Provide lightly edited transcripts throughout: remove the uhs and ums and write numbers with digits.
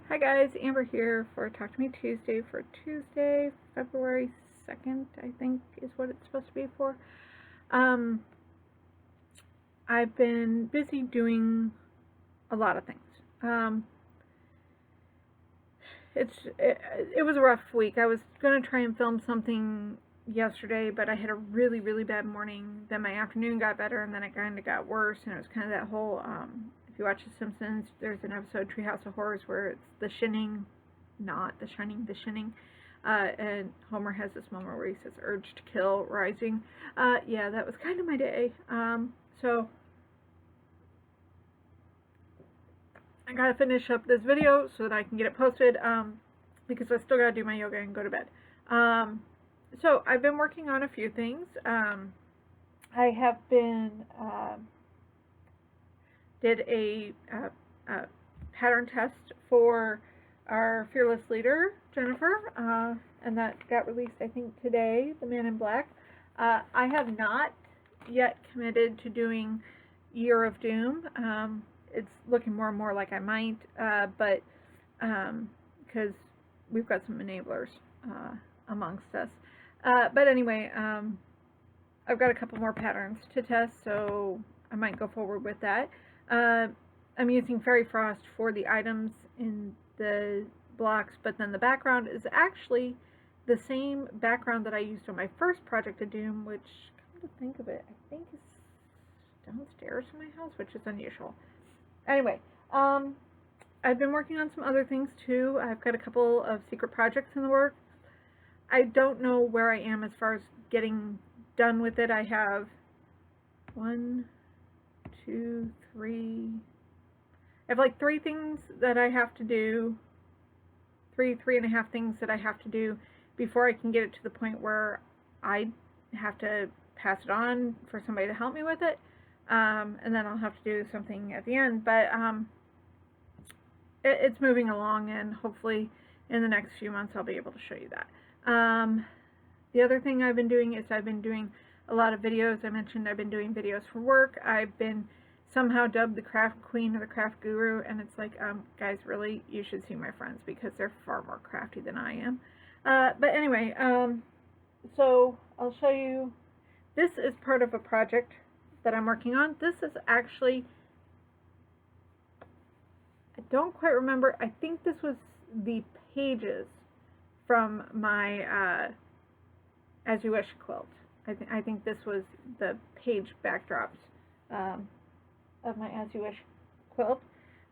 Hi guys, Amber here for Talk to Me Tuesday for Tuesday, February 2nd, I think is what it's supposed to be for. I've been busy doing a lot of things. It was a rough week. I was going to try and film something yesterday, but I had a really bad morning. Then my afternoon got better, and then it kind of got worse, and it was kind of that whole, if you watch The Simpsons, there's an episode, Treehouse of Horrors, where it's the shinning, not the shining, the shinning, and Homer has this moment where he says, urge to kill rising. Yeah, that was kind of my day. So I gotta finish up this video so that I can get it posted, because I still gotta do my yoga and go to bed. So I've been working on a few things. I have been, did a pattern test for our fearless leader, Jennifer, and that got released, I think, today, The Man in Black. I have not yet committed to doing Year of Doom. It's looking more and more like I might, but because we've got some enablers amongst us. But anyway, I've got a couple more patterns to test, so I might go forward with that. I'm using Fairy Frost for the items in the blocks, but then the background is actually the same background that I used on my first project of Doom, which, come to think of it, I think is downstairs in my house, which is unusual. Anyway, I've been working on some other things too. I've got a couple of secret projects in the works. I don't know where I am as far as getting done with it. I have 1, 2, 3. I have like 3 things that I have to do. 3.5 things that I have to do before I can get it to the point where I have to pass it on for somebody to help me with it. And then I'll have to do something at the end, but it's moving along, and hopefully in the next few months I'll be able to show you that. The other thing I've been doing is I've been doing a lot of videos. I mentioned I've been doing videos for work. I've been somehow dubbed the craft queen or the craft guru, and it's like, guys, really, you should see my friends because they're far more crafty than I am. But anyway, so I'll show you. This is part of a project that I'm working on. This is actually, I don't quite remember, I think this was the pages from my As You Wish quilt. I think this was the page backdrops of my As You Wish quilt.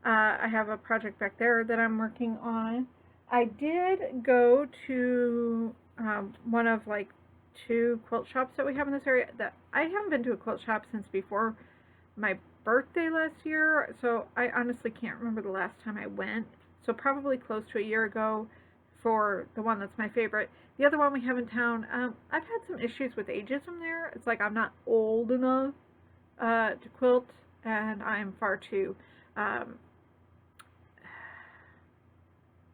I have a project back there that I'm working on. I did go to one of like 2 quilt shops that we have in this area. That I haven't been to a quilt shop since before my birthday last year, so I honestly can't remember the last time I went. So probably close to a year ago for the one that's my favorite. The other one we have in town, I've had some issues with ageism there. It's like I'm not old enough to quilt, and I'm far too, I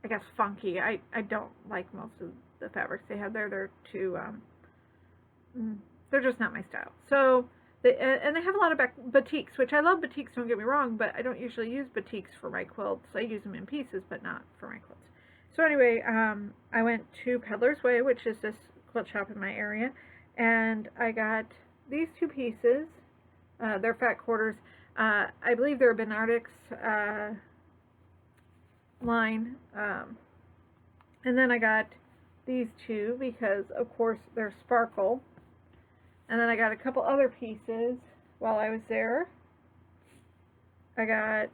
guess, funky. I don't like most of the fabrics they have there. They're too, they're just not my style. So, and they have a lot of batiks, which I love batiks, don't get me wrong, but I don't usually use batiks for my quilts. I use them in pieces, but not for my quilts. So anyway, I went to Peddler's Way, which is this quilt shop in my area, and I got these 2 pieces. They're fat quarters. I believe they're a Bernardix line. And then I got these 2 because, of course, they're sparkle. And then I got a couple other pieces while I was there. I got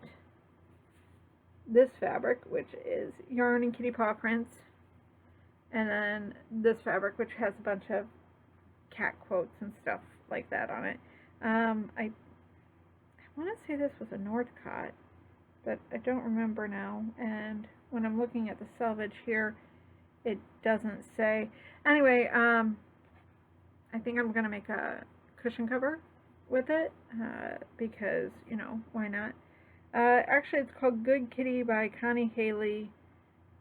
this fabric, which is yarn and kitty paw prints. And then this fabric, which has a bunch of cat quotes and stuff like that on it. I want to say this was a Northcott, but I don't remember now. And when I'm looking at the selvage here, it doesn't say. Anyway, I think I'm going to make a cushion cover with it, because, you know, why not? Actually, it's called Good Kitty by Connie Haley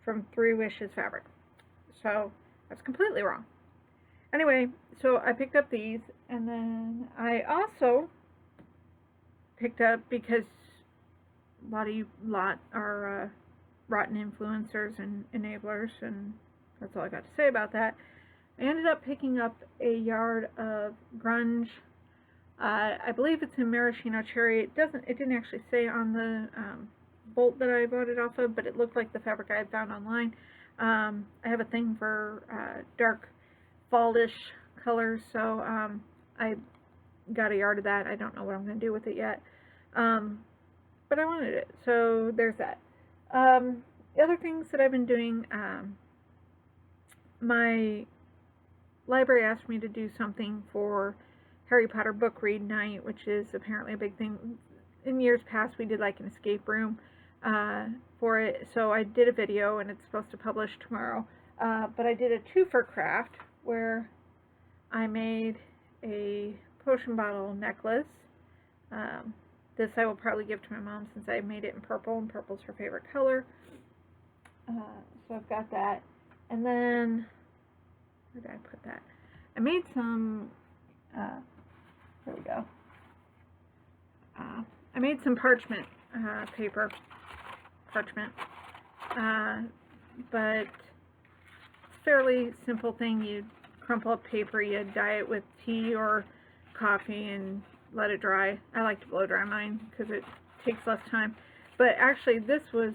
from 3 Wishes Fabric. So, that's completely wrong. Anyway, so I picked up these, and then I also picked up, because a lot are rotten influencers and enablers, and that's all I got to say about that. I ended up picking up a yard of grunge. I believe it's in maraschino cherry. It didn't actually say on the bolt that I bought it off of, but it looked like the fabric I had found online. I have a thing for dark fallish colors, so I got a yard of that. I don't know what I'm going to do with it yet, but I wanted it, so there's that. The other things that I've been doing, my library asked me to do something for Harry Potter book read night, which is apparently a big thing. In years past, we did like an escape room for it, so I did a video, and it's supposed to publish tomorrow. But I did a twofer craft where I made a potion bottle necklace. This I will probably give to my mom since I made it in purple, and purple's her favorite color. So I've got that. And then, where did I put that? I made some, there we go. I made some parchment paper, but it's a fairly simple thing. You crumple up paper, you dye it with tea or coffee and let it dry. I like to blow dry mine because it takes less time. But actually this was,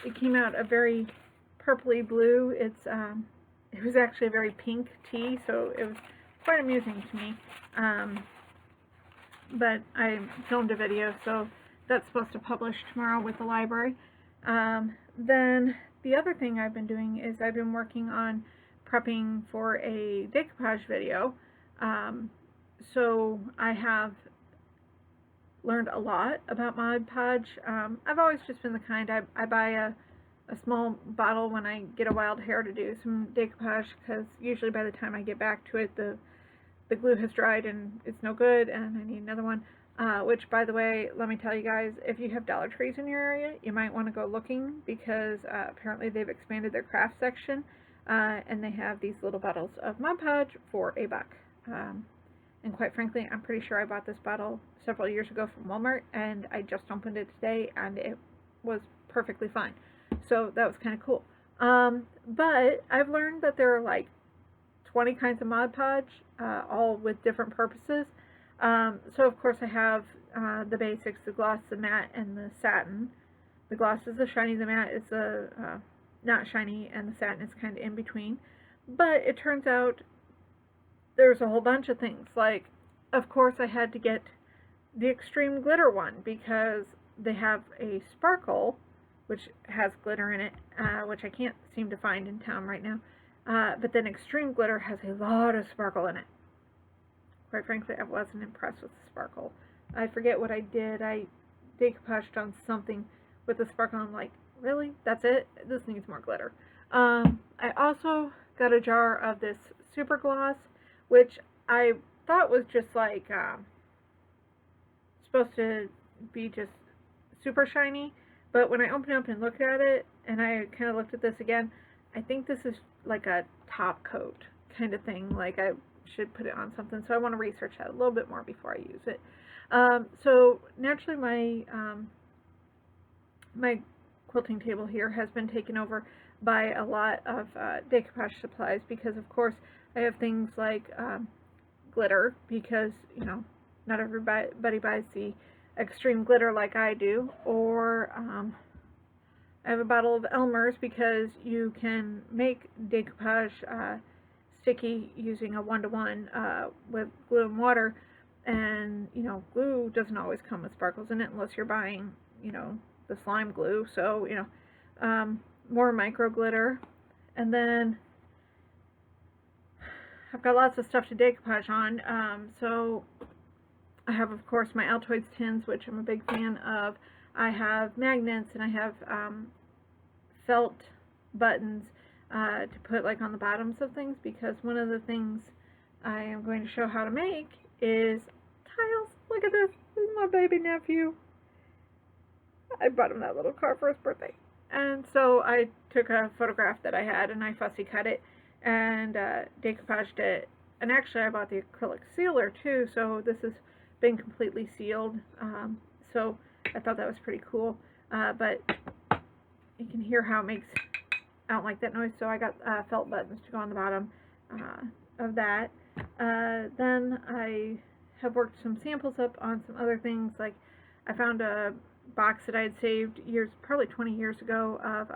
it came out a very purpley blue. It was actually a very pink tea, so it was quite amusing to me. But I filmed a video, so that's supposed to publish tomorrow with the library. Then the other thing I've been doing is I've been working on prepping for a decoupage video. So I have learned a lot about Mod Podge. I've always just been the kind, I buy a small bottle when I get a wild hair to do some decoupage, because usually by the time I get back to it, the glue has dried and it's no good, and I need another one. Which, by the way, let me tell you guys, if you have Dollar Trees in your area, you might want to go looking, because apparently they've expanded their craft section, and they have these little bottles of Mod Podge for $1. And quite frankly, I'm pretty sure I bought this bottle several years ago from Walmart, and I just opened it today, and it was perfectly fine. So that was kind of cool. But I've learned that there are like 20 kinds of Mod Podge, all with different purposes. So of course I have the basics, the gloss, the matte, and the satin. The gloss is the shiny, the matte is the not shiny, and the satin is kind of in between. But it turns out there's a whole bunch of things. Like, of course I had to get the extreme glitter one, because they have a sparkle which has glitter in it, which I can't seem to find in town right now. But then extreme glitter has a lot of sparkle in it. Quite frankly, I wasn't impressed with the sparkle. I forget what I did. I decoupaged on something with the sparkle. I'm like, really? That's it? This needs more glitter. I also got a jar of this super gloss, which I thought was just like supposed to be just super shiny. But when I opened it up and looked at it, and I kind of looked at this again, I think this is like a top coat kind of thing. Like, I should put it on something, so I want to research that a little bit more before I use it. So naturally my quilting table here has been taken over by a lot of decoupage supplies, because of course I have things like glitter, because you know, not everybody buys the extreme glitter like I do, or I have a bottle of Elmer's, because you can make decoupage sticky using a 1-to-1 with glue and water, and you know, glue doesn't always come with sparkles in it unless you're buying, you know, the slime glue. So you know, more micro glitter. And then I've got lots of stuff to decoupage on. So I have, of course, my Altoids tins, which I'm a big fan of. I have magnets, and I have felt buttons to put like on the bottoms of things, because one of the things I am going to show how to make is tiles. Look at this. This is my baby nephew. I bought him that little car for his birthday. And so I took a photograph that I had, and I fussy cut it and decoupaged it. And actually I bought the acrylic sealer too, so this has been completely sealed. So I thought that was pretty cool. But you can hear how it makes, I don't like that noise, so I got felt buttons to go on the bottom of that. Then I have worked some samples up on some other things, like I found a box that I had saved probably 20 years ago of,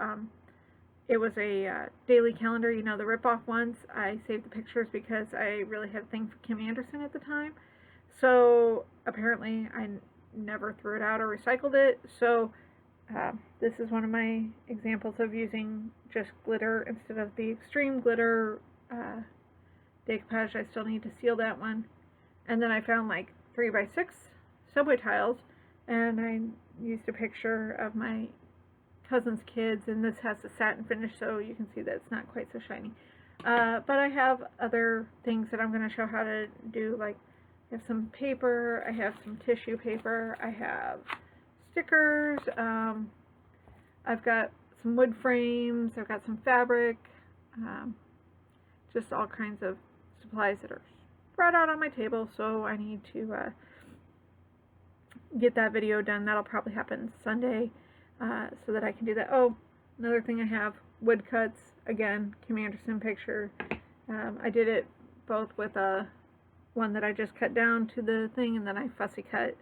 it was a daily calendar, you know, the rip-off ones. I saved the pictures because I really had a thing for Kim Anderson at the time. So apparently I never threw it out or recycled it. So this is one of my examples of using just glitter instead of the extreme glitter decoupage. I still need to seal that one. And then I found like 3x6 subway tiles, and I used a picture of my cousin's kids, and this has a satin finish, so you can see that it's not quite so shiny. But I have other things that I'm going to show how to do, like I have some paper, I have some tissue paper, I have stickers, I've got some wood frames, I've got some fabric, just all kinds of supplies that are spread out on my table, so I need to get that video done. That'll probably happen Sunday, so that I can do that. Oh, another thing I have, wood cuts, again, Kim Anderson picture. I did it both with one that I just cut down to the thing, and then I fussy cut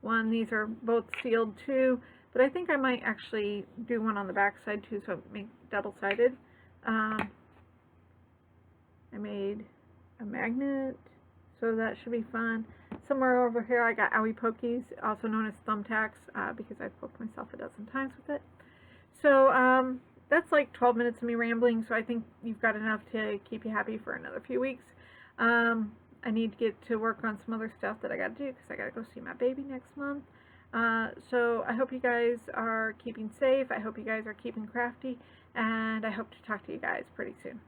one. These are both sealed too, but I think I might actually do one on the back side too, so make double-sided. I made a magnet, so that should be fun. Somewhere over here I got owie pokies, also known as thumbtacks, because I've poked myself a dozen times with it. So that's like 12 minutes of me rambling, so I think you've got enough to keep you happy for another few weeks. I need to get to work on some other stuff that I got to do, because I got to go see my baby next month. So I hope you guys are keeping safe, I hope you guys are keeping crafty, and I hope to talk to you guys pretty soon.